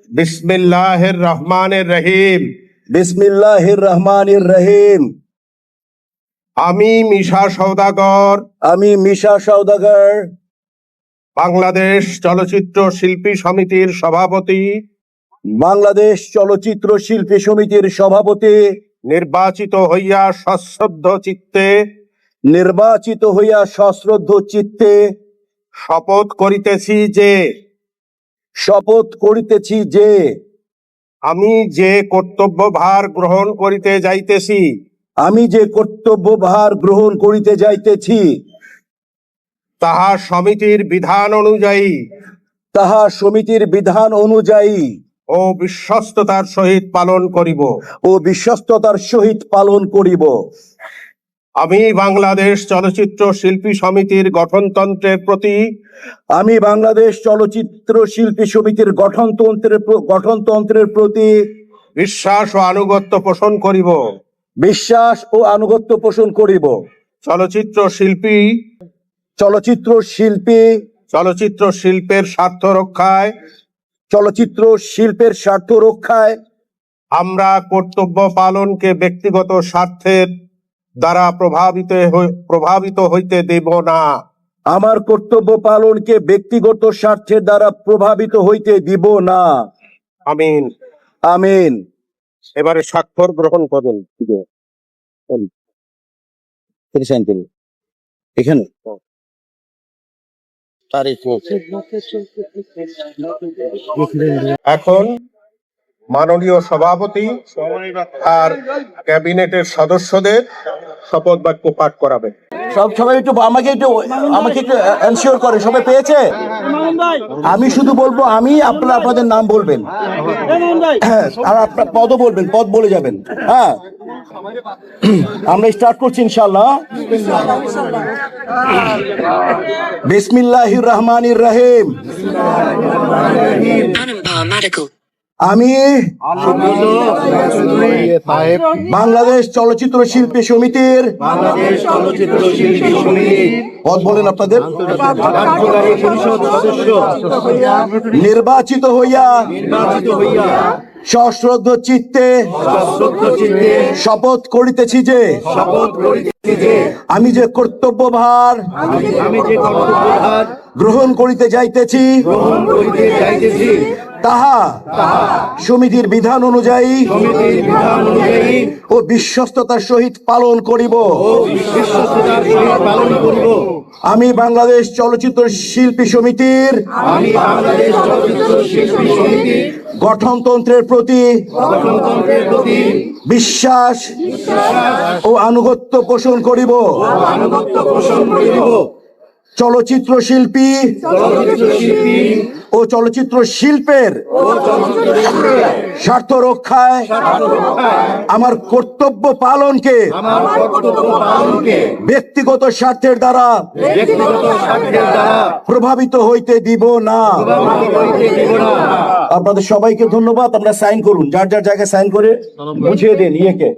বিসমিল্লাহির রহমানির রহিম। বিসমিল্লাহির রহমানির রহিম। আমি মিশা সওদাগর, বাংলাদেশ চলচ্চিত্র শিল্পী সমিতির সভাপতি, নির্বাচিত হইয়া সশ্রদ্ধ চিত্তে শপথ করিতেছি যে আমি যে কর্তব্যভার গ্রহণ করিতে যাইতেছি তাহা সমিতির বিধান অনুযায়ী ও বিশ্বস্ততার সহিত পালন করিব। আমি বাংলাদেশ চলচ্চিত্র শিল্পী সমিতির গঠনতন্ত্রের প্রতি বিশ্বাস ও আনুগত্য পোষণ করিব। চলচ্চিত্র শিল্পের স্বার্থ রক্ষায় আমরা কর্তব্য পালনকে ব্যক্তিগত স্বার্থের দ্বারা প্রভাবিত হইতে দেব না। আমিন। আমিন। এবারে স্বাক্ষর গ্রহণ করুন। এখানে এখন মাননীয় সভাপতি আর ক্যাবিনেটের সদস্যদের শপথ বাক্য পাঠ করাবেন। সবাই একটু আমাকে একটু এনশিওর করে সবাই পেয়েছে। আমি শুধু বলবো, আপনারা আপনাদের নাম বলবেন, আর আপনার পদও বলবেন, পদ বলে যাবেন। হ্যাঁ, আমরা স্টার্ট করছি ইনশাআল্লাহ। বিসমিল্লাহির রহমানির রহিম। আমি বাংলাদেশ চলচ্চিত্র শিল্পী সমিতির পদ বলেন আপনাদের নির্বাচিত হইয়া সশ্রদ্ধ চিত্তে শপথ করিতেছি যে আমি যে কর্তব্যভার গ্রহণ করিতে যাইতেছি তাহা সমিতির বিধান অনুযায়ী ও বিশ্বস্ততার সহিত পালন করিব। আমি বাংলাদেশ চলচ্চিত্র শিল্পী সমিতির গঠনতন্ত্রের প্রতি বিশ্বাস ও আনুগত্য পোষণ করিব। চলচ্চিত্র শিল্পী ও চলচ্চিত্র শিল্পের স্বার্থ রক্ষায় আমার কর্তব্য পালনকে ব্যক্তিগত স্বার্থের দ্বারা প্রভাবিত হইতে দিব না। আপনাদের সবাইকে ধন্যবাদ। আমরা সাইন করুন, যার যার জায়গায় সাইন করে বুঝিয়ে দেন ইয়েকে।